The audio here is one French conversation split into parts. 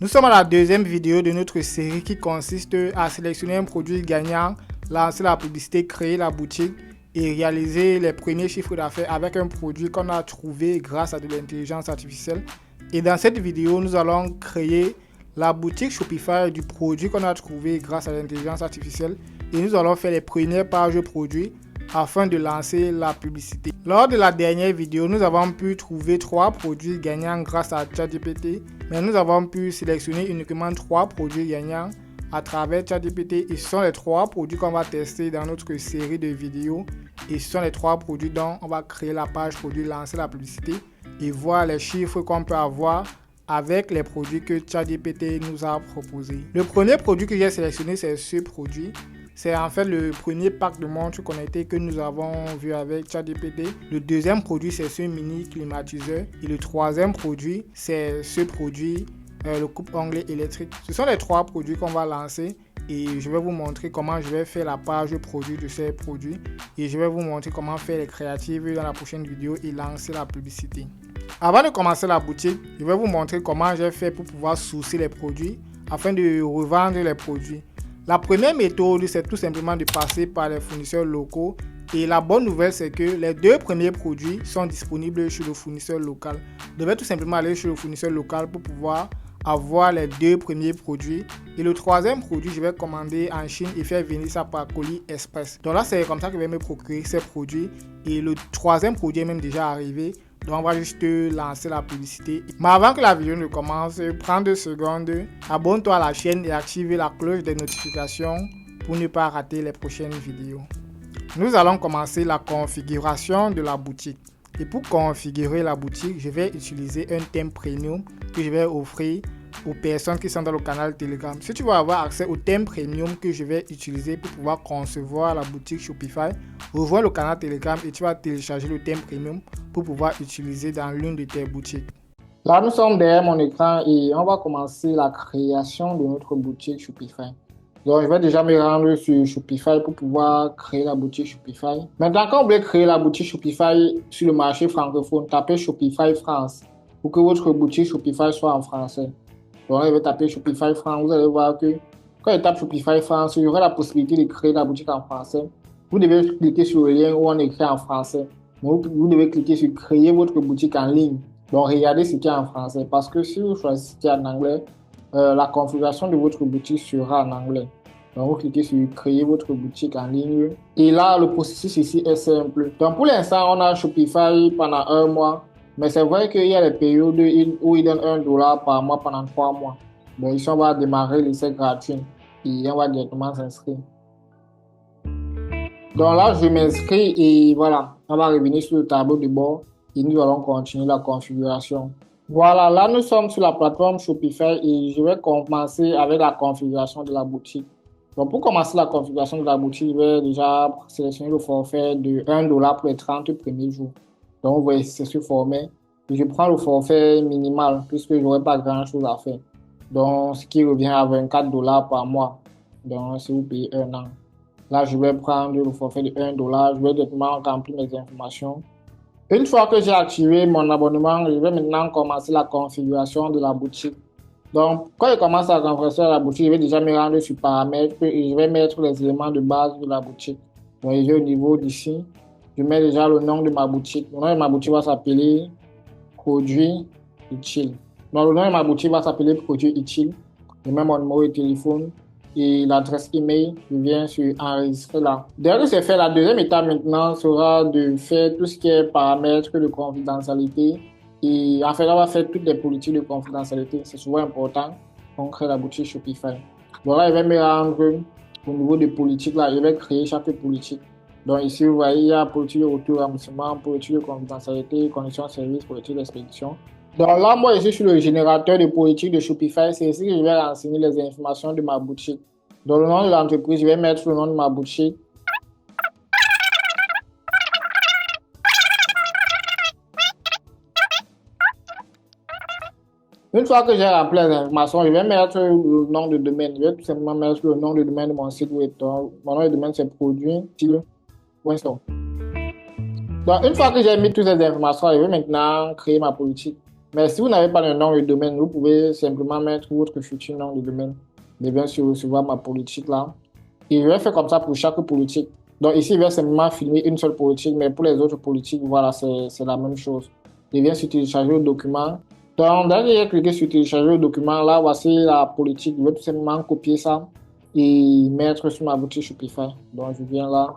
Nous sommes à la deuxième vidéo de notre série qui consiste à sélectionner un produit gagnant, lancer la publicité, créer la boutique et réaliser les premiers chiffres d'affaires avec un produit qu'on a trouvé grâce à de l'intelligence artificielle. Et dans cette vidéo, nous allons créer la boutique Shopify du produit qu'on a trouvé grâce à l'intelligence artificielle et nous allons faire les premières pages produits afin de lancer la publicité. Lors de la dernière vidéo, nous avons pu trouver 3 produits gagnants grâce à ChatGPT, mais nous avons pu sélectionner uniquement 3 produits gagnants à travers ChatGPT et ce sont les 3 produits qu'on va tester dans notre série de vidéos et ce sont les 3 produits dont on va créer la page produit, lancer la publicité et voir les chiffres qu'on peut avoir avec les produits que ChatGPT nous a proposés. Le premier produit que j'ai sélectionné, c'est ce produit. C'est en fait le premier pack de montres connectées que nous avons vu avec ChatGPT. Le deuxième produit, c'est ce mini climatiseur. Et le troisième produit, c'est ce produit, le coupe-onglet électrique. Ce sont les 3 produits qu'on va lancer. Et je vais vous montrer comment je vais faire la page produit de ces produits. Et je vais vous montrer comment faire les créatives dans la prochaine vidéo et lancer la publicité. Avant de commencer la boutique, je vais vous montrer comment j'ai fait pour pouvoir sourcer les produits afin de revendre les produits. La première méthode, c'est tout simplement de passer par les fournisseurs locaux. Et la bonne nouvelle, c'est que les 2 premiers produits sont disponibles chez le fournisseur local. Vous devez tout simplement aller chez le fournisseur local pour pouvoir avoir les 2 premiers produits. Et le troisième produit, je vais commander en Chine et faire venir ça par colis express. Donc là, c'est comme ça que je vais me procurer ces produits. Et le troisième produit est même déjà arrivé. Donc on va juste lancer la publicité. Mais avant que la vidéo ne commence, prends 2 secondes, abonne-toi à la chaîne et active la cloche des notifications pour ne pas rater les prochaines vidéos. Nous allons commencer la configuration de la boutique. Et pour configurer la boutique, je vais utiliser un thème premium que je vais offrir aux personnes qui sont dans le canal Telegram. Si tu veux avoir accès au thème premium que je vais utiliser pour pouvoir concevoir la boutique Shopify, rejoins le canal Telegram et tu vas télécharger le thème premium pour pouvoir utiliser dans l'une de tes boutiques. Là, nous sommes derrière mon écran et on va commencer la création de notre boutique Shopify. Donc, je vais déjà me rendre sur Shopify pour pouvoir créer la boutique Shopify. Maintenant, quand vous voulez créer la boutique Shopify sur le marché francophone, tapez Shopify France pour que votre boutique Shopify soit en français. Donc là, je vais taper Shopify France. Vous allez voir que quand je tape Shopify France, il y aura la possibilité de créer la boutique en français. Vous devez cliquer sur le lien où on écrit en français. Donc, vous devez cliquer sur créer votre boutique en ligne. Donc, regardez ce qu'il y a en français. Parce que si vous choisissez ce qu'il y a en anglais, la configuration de votre boutique sera en anglais. Donc, vous cliquez sur créer votre boutique en ligne. Et là, le processus ici est simple. Donc, pour l'instant, on a Shopify pendant 1 mois. Mais c'est vrai qu'il y a des périodes où ils donnent $1 par mois pendant 3 mois. Donc, ici, on va démarrer l'essai gratuit. Et on va directement s'inscrire. Donc là, je m'inscris et voilà. On va revenir sur le tableau de bord. Et nous allons continuer la configuration. Voilà, là, nous sommes sur la plateforme Shopify et je vais commencer avec la configuration de la boutique. Donc, pour commencer la configuration de la boutique, je vais déjà sélectionner le forfait de $1 pour les 30 premiers jours. Donc, vous voyez, c'est ce forfait. Et je prends le forfait minimal puisque je n'aurai pas grand-chose à faire. Donc, ce qui revient à $24 par mois. Donc, si vous payez 1 an. Là, je vais prendre le forfait de $1. Je vais directement remplir mes informations. Une fois que j'ai activé mon abonnement, je vais maintenant commencer la configuration de la boutique. Donc, quand je commence la configuration de la boutique, je vais déjà me rendre sur paramètres et je vais mettre les éléments de base de la boutique. Donc, je vais au niveau d'ici. Je mets déjà le nom de ma boutique. Le nom de ma boutique va s'appeler Produits Utiles. Donc, le nom de ma boutique va s'appeler Produits Utiles. Je mets mon numéro de téléphone et l'adresse email. Je viens sur enregistrer là. Dès que c'est fait, la deuxième étape maintenant sera de faire tout ce qui est paramètres de confidentialité. Et en fait, on va faire toutes les politiques de confidentialité. C'est souvent important quand on crée la boutique Shopify. Donc là, je vais me rendre au niveau de politique. Là, je vais créer chaque politique. Donc ici, vous voyez, il y a politique de retour remboursement, politique de confidentialité, conditions de service, politique d'expédition. Donc là, moi, je suis sur le générateur de politique de Shopify. C'est ici que je vais renseigner les informations de ma boutique. Dans le nom de l'entreprise, je vais mettre le nom de ma boutique. Une fois que j'ai rempli les informations, je vais mettre le nom de domaine. Je vais tout simplement mettre le nom de domaine de mon site web. Donc, mon nom de domaine, c'est produit.com. Donc, une fois que j'ai mis toutes ces informations, je vais maintenant créer ma politique. Mais si vous n'avez pas de nom de domaine, vous pouvez simplement mettre votre futur nom de domaine. Je viens sur recevoir ma politique là. Et je vais faire comme ça pour chaque politique. Donc ici, je vais simplement filmer une seule politique, mais pour les autres politiques, voilà, c'est la même chose. Je viens sur télécharger le document. Donc, dès que j'ai cliqué sur télécharger le document, là, voici la politique. Je vais tout simplement copier ça et mettre sur ma boutique Shopify. Donc, je viens là.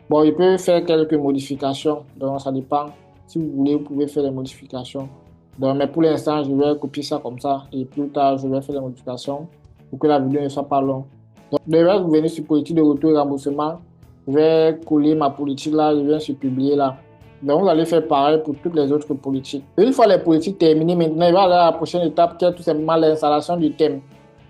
Bon, il peut faire quelques modifications, donc ça dépend. Si vous voulez, vous pouvez faire les modifications. Donc, mais pour l'instant, je vais copier ça comme ça et plus tard, je vais faire les modifications pour que la vidéo ne soit pas longue. Donc, je vais venir sur politique de retour et remboursement. Je vais coller ma politique là, je viens sur publier là. Donc, vous allez faire pareil pour toutes les autres politiques. Une fois les politiques terminées, maintenant, il va aller à la prochaine étape qui est tout simplement l'installation du thème.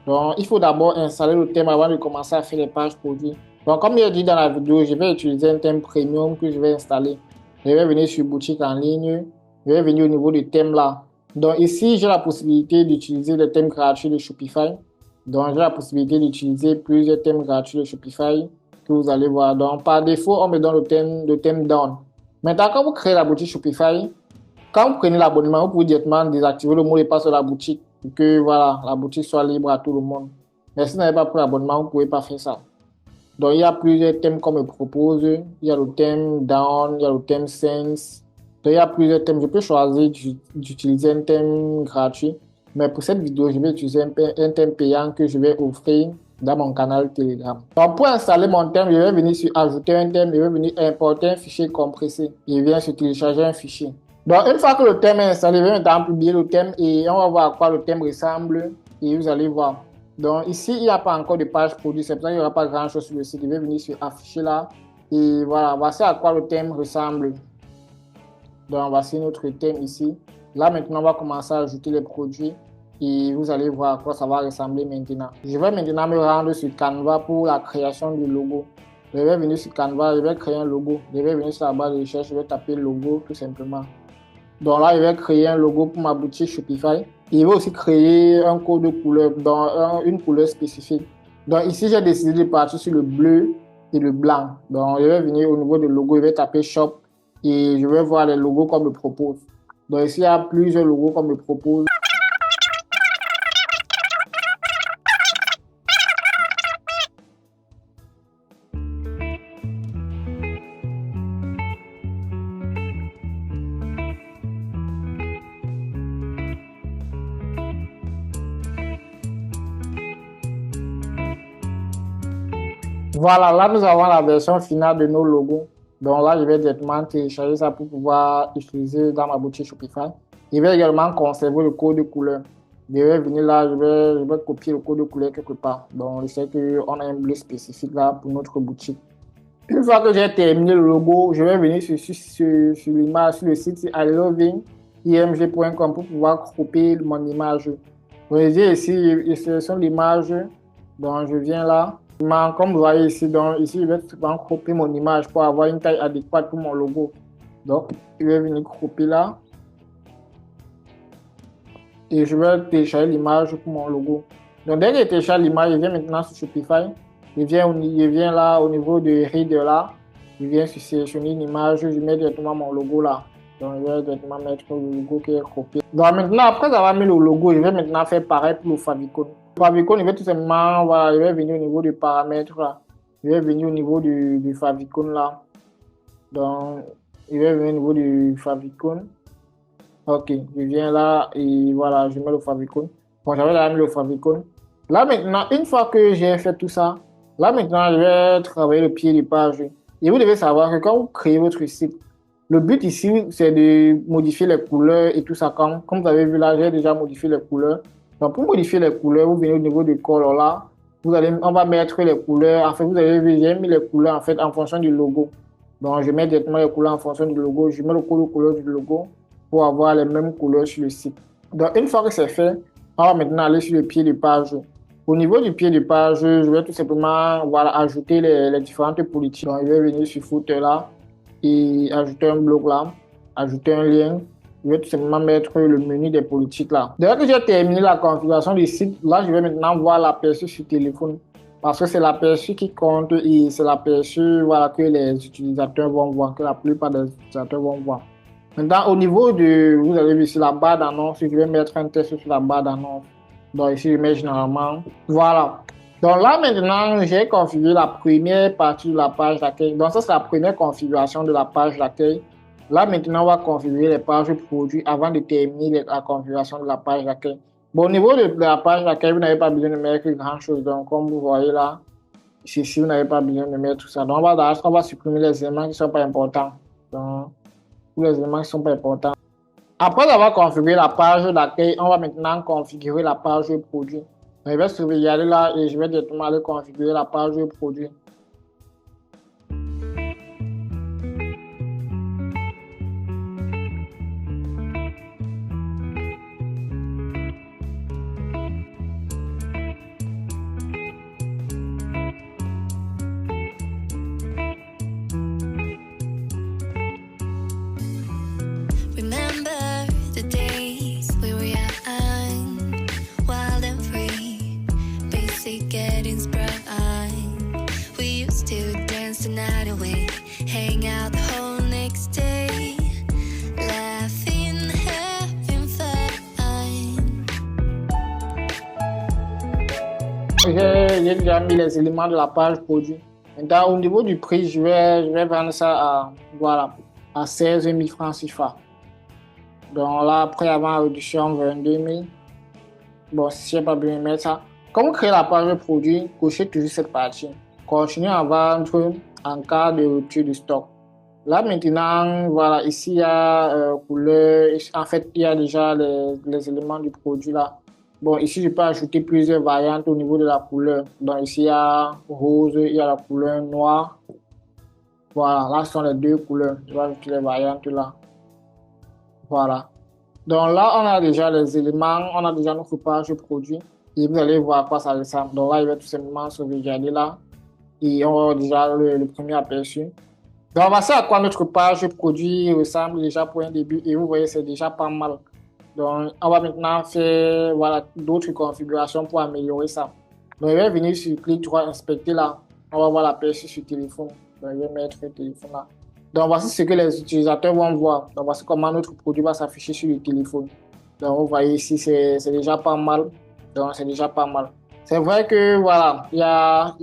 Donc, il faut d'abord installer le thème avant de commencer à faire les pages produits. Donc, comme j'ai dit dans la vidéo, je vais utiliser un thème premium que je vais installer. Je vais venir sur boutique en ligne. Je vais venir au niveau du thème là. Donc, ici, j'ai la possibilité d'utiliser les thèmes gratuits de Shopify. Donc, j'ai la possibilité d'utiliser plusieurs thèmes gratuits de Shopify que vous allez voir. Donc, par défaut, on me donne le thème Down. Maintenant, quand vous créez la boutique Shopify, quand vous prenez l'abonnement, vous pouvez directement désactiver le mot de passe de la boutique pour que voilà, la boutique soit libre à tout le monde. Mais si vous n'avez pas pris l'abonnement, vous ne pouvez pas faire ça. Donc, il y a plusieurs thèmes qu'on me propose. Il y a le thème Down, il y a le thème Sense. Donc, il y a plusieurs thèmes. Je peux choisir d'utiliser un thème gratuit. Mais pour cette vidéo, je vais utiliser un thème payant que je vais offrir dans mon canal Telegram. Donc, pour installer mon thème, je vais venir sur Ajouter un thème. Je vais venir importer un fichier compressé. Je viens sur Télécharger un fichier. Donc, une fois que le thème est installé, je vais maintenant publier le thème et on va voir à quoi le thème ressemble. Et vous allez voir. Donc ici, il n'y a pas encore de page produit, c'est pour ça qu'il n'y aura pas grand chose sur le site. Je vais venir sur afficher là. Et voilà, voici à quoi le thème ressemble. Donc voici notre thème ici. Là maintenant, on va commencer à ajouter les produits. Et vous allez voir à quoi ça va ressembler maintenant. Je vais maintenant me rendre sur Canva pour la création du logo. Je vais venir sur Canva, je vais créer un logo. Je vais venir sur la barre de recherche, je vais taper logo tout simplement. Donc là, je vais créer un logo pour ma boutique Shopify. Il va aussi créer un code de couleur, dans une couleur spécifique. Donc ici, j'ai décidé de partir sur le bleu et le blanc. Donc je vais venir au niveau du logo, je vais taper Shop et je vais voir les logos qu'on me propose. Donc ici, il y a plusieurs logos qu'on me propose. Voilà, là nous avons la version finale de nos logos. Donc là, je vais directement télécharger ça pour pouvoir utiliser dans ma boutique Shopify. Je vais également conserver le code de couleur. Je vais venir là, je vais copier le code de couleur quelque part. Donc je sais qu'on a un bleu spécifique là pour notre boutique. Une fois que j'ai terminé le logo, je vais venir sur l'image, sur le site ilovinimg.com pour pouvoir couper mon image. Donc j'ai ici, je sélectionne l'image. Donc je viens là. Comme vous voyez ici, donc ici, je vais souvent couper mon image pour avoir une taille adéquate pour mon logo. Donc, je vais venir couper là. Et je vais télécharger l'image pour mon logo. Donc, dès que je télécharge l'image, je viens maintenant sur Shopify. Je viens là au niveau de Reader là. Je viens sur sélectionner une image. Je mets directement mon logo là. Donc, je vais directement mettre le logo qui est copié. Donc, maintenant, après avoir mis le logo, je vais maintenant faire pareil pour le favicon. Le favicon, je vais tout simplement, voilà, je vais venir au niveau du paramètre là. Je vais venir au niveau du favicon là. Donc, je vais venir au niveau du favicon. Ok, je viens là et voilà, je mets le favicon. Bon, j'avais déjà mis le favicon. Là maintenant, une fois que j'ai fait tout ça, là maintenant, je vais travailler le pied de page. Et vous devez savoir que quand vous créez votre site, le but ici, c'est de modifier les couleurs et tout ça. Comme vous avez vu là, j'ai déjà modifié les couleurs. Donc, pour modifier les couleurs, vous venez au niveau du color là. On va mettre les couleurs. En fait, vous avez vu, j'ai mis les couleurs en fait en fonction du logo. Donc, je mets directement les couleurs en fonction du logo. Je mets le code de couleur du logo pour avoir les mêmes couleurs sur le site. Donc, une fois que c'est fait, on va maintenant aller sur le pied de page. Au niveau du pied de page, je vais tout simplement voilà, ajouter les différentes politiques. Donc, je vais venir sur footer là et ajouter un bloc là, ajouter un lien. Je vais tout simplement mettre le menu des politiques là. Dès que j'ai terminé la configuration du site, là, je vais maintenant voir l'aperçu sur téléphone. Parce que c'est l'aperçu qui compte et c'est l'aperçu voilà, que les utilisateurs vont voir, que la plupart des utilisateurs vont voir. Maintenant, au niveau de, vous avez vu ici la barre d'annonce, je vais mettre un texte sur la barre d'annonce. Donc ici, je mets généralement. Voilà. Donc là, maintenant, j'ai configuré la première partie de la page d'accueil. Donc ça, c'est la première configuration de la page d'accueil. Là, maintenant, on va configurer les pages produits avant de terminer la configuration de la page d'accueil. Bon, au niveau de la page d'accueil, vous n'avez pas besoin de mettre grand-chose. Donc, comme vous voyez là, ici, vous n'avez pas besoin de mettre tout ça. Donc, on va supprimer les éléments qui ne sont pas importants. Donc, tous les éléments qui ne sont pas importants. Après avoir configuré la page d'accueil, on va maintenant configurer la page produit. Je vais sauvegarder là et je vais directement aller configurer la page produit. Remember the days we were young, wild and free, basic getting sprung. We used to dance the night away, hang out the whole next day, laughing, having fun. J'ai déjà mis les éléments de la page produit. Maintenant, au niveau du prix, je vais vendre ça à, voilà, à 16 000 francs CFA. Donc là, après avant réduction, 22 000. Bon, si je n'ai pas besoin de mettre ça. Quand vous créez la page produit, cochez toujours cette partie. Continuez à vendre en cas de rupture de stock. Là, maintenant, voilà, ici, il y a couleur. En fait, il y a déjà les éléments du produit là. Bon, ici, je peux ajouter plusieurs variantes au niveau de la couleur. Donc, ici, il y a rose, il y a la couleur noire. Voilà, là, ce sont les deux couleurs. Je vais ajouter les variantes là. Voilà. Donc là, on a déjà les éléments, on a déjà notre page produit. Et vous allez voir à quoi ça ressemble. Donc là, il va tout simplement sauvegarder là. Et on a déjà le premier aperçu. Donc voici à quoi notre page produit ressemble déjà pour un début. Et vous voyez, c'est déjà pas mal. Donc on va maintenant faire voilà, d'autres configurations pour améliorer ça. Donc je vais venir sur clic droit, inspecter là. On va voir l'aperçu sur téléphone. Donc je vais mettre le téléphone là. Donc voici ce que les utilisateurs vont voir. Donc voici comment notre produit va s'afficher sur le téléphone. Donc vous voyez ici, c'est déjà pas mal. Donc c'est déjà pas mal. C'est vrai que voilà, il y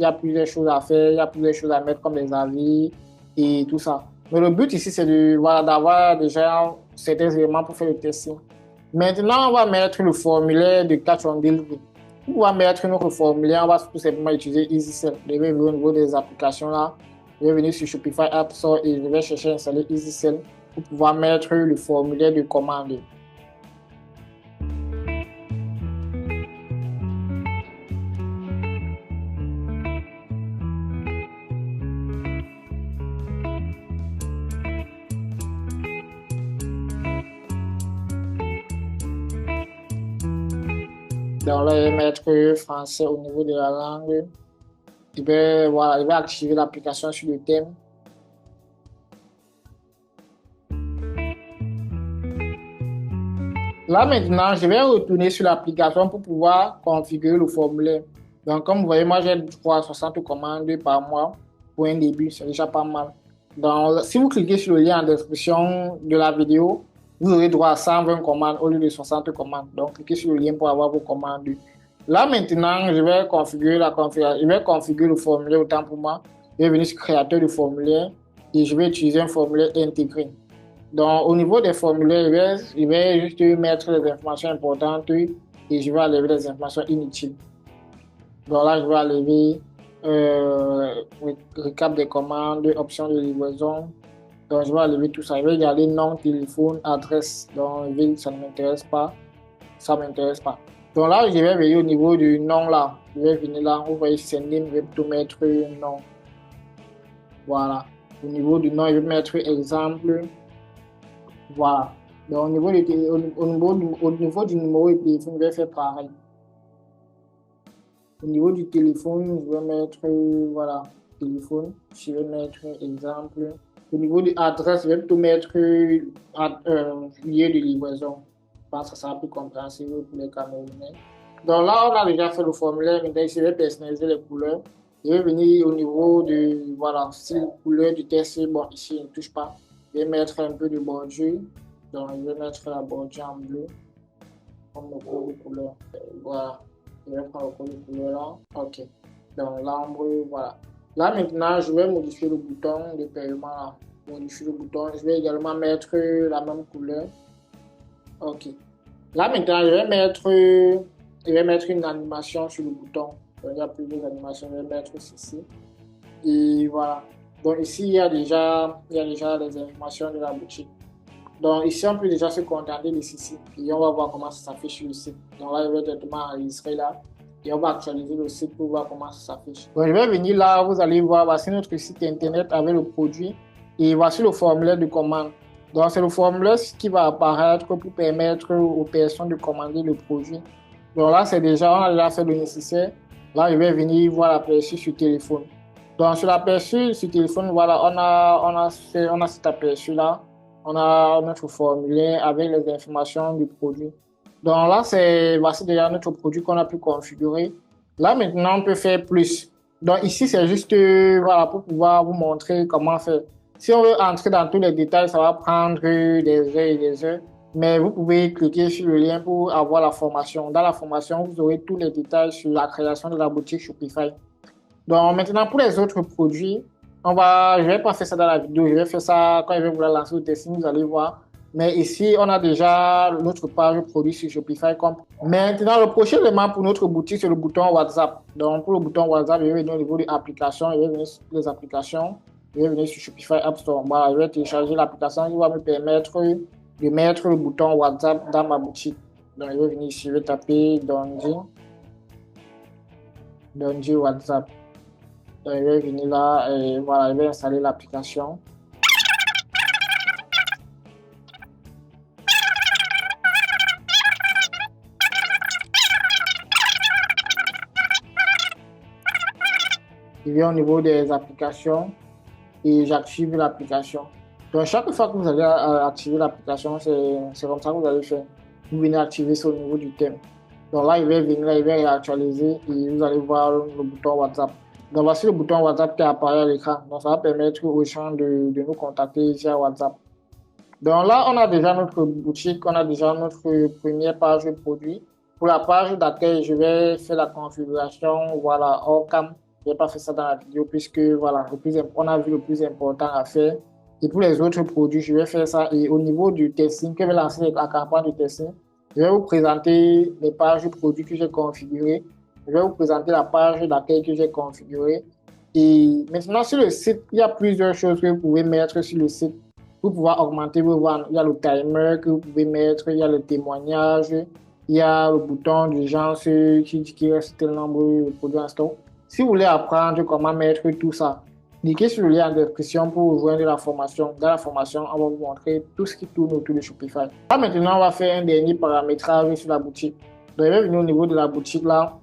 a plusieurs choses à faire, il y a plusieurs choses à mettre comme les avis et tout ça. Mais le but ici, c'est de voilà, d'avoir déjà certains éléments pour faire le testing. Maintenant, on va mettre le formulaire de Catch on Delivery. On va mettre notre formulaire, on va tout simplement utiliser EasySell. Je vais venir au niveau des applications là. Je vais venir sur Shopify App Store et je vais chercher à installer EasySell pour pouvoir mettre le formulaire de commande. Donc là, je vais mettre français au niveau de la langue. Voilà, je vais activer l'application sur le thème. Là maintenant, je vais retourner sur l'application pour pouvoir configurer le formulaire. Donc comme vous voyez, moi j'ai droit à 60 commandes par mois pour un début, c'est déjà pas mal. Donc si vous cliquez sur le lien en description de la vidéo, vous aurez droit à 120 commandes au lieu de 60 commandes. Donc cliquez sur le lien pour avoir vos commandes. Là maintenant, je vais configurer le formulaire autant pour moi. Je vais venir sur créateur de formulaire et je vais utiliser un formulaire intégré. Donc au niveau des formulaires, je vais juste mettre les informations importantes et je vais enlever les informations inutiles. Donc là, je vais enlever récap des commandes, options de livraison. Donc je vais enlever tout ça. Je vais garder nom, téléphone, adresse. Donc ville, ça ne m'intéresse pas. Ça ne m'intéresse pas. Donc là, je vais venir au niveau du nom là. Je vais venir là. Vous voyez, c'est name, je vais plutôt mettre nom. Voilà. Au niveau du nom, je vais mettre exemple. Voilà. Donc au niveau du numéro de téléphone, je vais faire pareil. Au niveau du téléphone, je vais mettre voilà, téléphone. Je vais mettre exemple. Au niveau de l'adresse, je vais plutôt mettre lieu de livraison. Je pense que ça sera plus compréhensible pour les Camerounais. Donc là, on a déjà fait le formulaire. Maintenant, ici, je vais personnaliser les couleurs. Je vais venir au niveau de, voilà, style couleur du test. Bon, ici, je ne touche pas. Je Je vais mettre un peu de bordure. Donc, je vais mettre la bordure en bleu. Comme le code de couleur. Voilà. Je vais prendre le code de couleur là. OK. Donc, l'ombre, voilà. Là, maintenant, je vais modifier le bouton de paiement là. Modifier le bouton. Je vais également mettre la même couleur. OK. Là, maintenant, je vais mettre une animation sur le bouton. Donc, il y a plusieurs animations. Je vais mettre ceci. Et voilà. Donc, ici, il y a déjà les informations de la boutique. Donc, ici, on peut déjà se contenter de ceci. Et on va voir comment ça s'affiche sur le site. Donc, là, je vais directement enregistrer là. Et on va actualiser le site pour voir comment ça s'affiche. Donc, je vais venir là. Vous allez voir, voici notre site internet avec le produit. Et voici le formulaire de commande. Donc, c'est le formulaire qui va apparaître pour permettre aux personnes de commander le produit. Donc là, on a déjà fait le nécessaire. Là, je vais venir voir l'aperçu sur téléphone. Donc, sur l'aperçu sur téléphone, voilà, on a cet aperçu-là. On a notre formulaire avec les informations du produit. Donc là, voici déjà notre produit qu'on a pu configurer. Là, maintenant, on peut faire plus. Donc ici, c'est juste voilà, pour pouvoir vous montrer comment faire. Si on veut entrer dans tous les détails, ça va prendre des heures et des heures. Mais vous pouvez cliquer sur le lien pour avoir la formation. Dans la formation, vous aurez tous les détails sur la création de la boutique Shopify. Donc maintenant, pour les autres produits, je ne vais pas faire ça dans la vidéo. Je vais faire ça quand je vais vouloir lancer le testing, vous allez voir. Mais ici, on a déjà notre page produit sur Shopify. Maintenant, le prochain élément pour notre boutique, c'est le bouton WhatsApp. Donc, pour le bouton WhatsApp, je vais venir au niveau des applications. Je vais venir sur les applications. Je vais venir sur Shopify App Store. Voilà, je vais télécharger l'application qui va me permettre de mettre le bouton WhatsApp dans ma boutique. Donc, je vais venir ici, je vais taper Donji WhatsApp. Donc, je vais venir là et voilà, je vais installer l'application. Je viens au niveau des applications et j'active l'application. Donc, chaque fois que vous allez activer l'application, c'est comme ça que vous allez faire. Vous venez activer ça au niveau du thème. Donc là, il va venir, il va réactualiser et vous allez voir le bouton WhatsApp. Donc, voici le bouton WhatsApp qui apparaît à l'écran. Donc, ça va permettre aux gens de nous contacter via WhatsApp. Donc là, on a déjà notre boutique, on a déjà notre première page de produit. Pour la page d'accueil, je vais faire la configuration, voilà, hors cam. Je n'ai pas fait ça dans la vidéo puisque voilà, on a vu le plus important à faire. Et pour les autres produits, je vais faire ça. Et au niveau du testing, que je vais lancer la campagne de testing, je vais vous présenter les pages de produits que j'ai configurées. Je vais vous présenter la page d'accueil que j'ai configurée. Et maintenant, sur le site, il y a plusieurs choses que vous pouvez mettre sur le site pour pouvoir augmenter vos ventes. Il y a le timer que vous pouvez mettre, il y a le témoignage, il y a le bouton d'urgence qui reste tel nombre de produits en stock. Si vous voulez apprendre comment mettre tout ça, cliquez sur le lien en description pour rejoindre la formation. Dans la formation, on va vous montrer tout ce qui tourne autour de Shopify. Là, maintenant, on va faire un dernier paramétrage sur la boutique. Donc, je vais venir au niveau de la boutique là.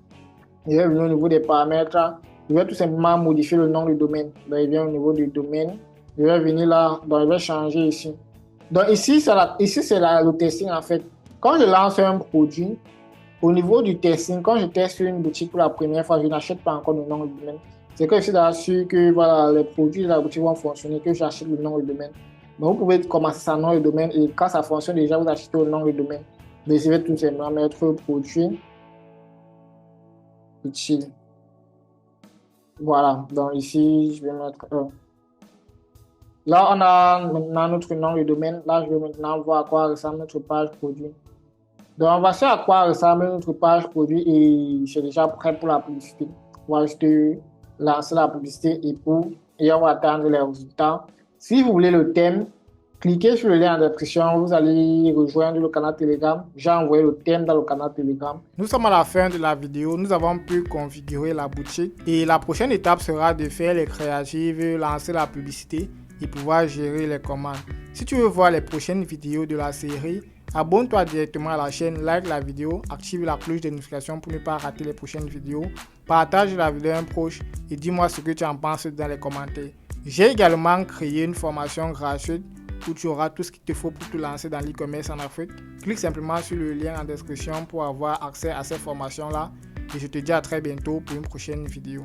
Je vais venir au niveau des paramètres. Je vais tout simplement modifier le nom du domaine. Donc, je viens au niveau du domaine. Je vais venir là. Donc, je vais changer ici. Donc, ici, c'est le testing en fait. Quand je lance un produit, au niveau du testing, quand je teste une boutique pour la première fois, je n'achète pas encore le nom du domaine. C'est que je suis sûr que voilà, les produits de la boutique vont fonctionner, que j'achète le nom du domaine. Donc, vous pouvez commencer sans nom du domaine et quand ça fonctionne déjà, vous achetez le nom du domaine. Mais je vais tout simplement mettre produit utile. Voilà, donc ici, je vais mettre 1. Là, on a maintenant notre nom du domaine. Là, je vais maintenant voir à quoi ressemble notre page produit. Donc, on va voir à quoi ressemble notre page produit et c'est déjà prêt pour la publicité. On va juste lancer la publicité et on va attendre les résultats. Si vous voulez le thème, cliquez sur le lien en description, vous allez rejoindre le canal Telegram. J'ai envoyé le thème dans le canal Telegram. Nous sommes à la fin de la vidéo, nous avons pu configurer la boutique et la prochaine étape sera de faire les créatives, lancer la publicité et pouvoir gérer les commandes. Si tu veux voir les prochaines vidéos de la série, abonne-toi directement à la chaîne, like la vidéo, active la cloche de notification pour ne pas rater les prochaines vidéos, partage la vidéo à un proche et dis-moi ce que tu en penses dans les commentaires. J'ai également créé une formation gratuite où tu auras tout ce qu'il te faut pour te lancer dans l'e-commerce en Afrique. Clique simplement sur le lien en description pour avoir accès à cette formation-là et je te dis à très bientôt pour une prochaine vidéo.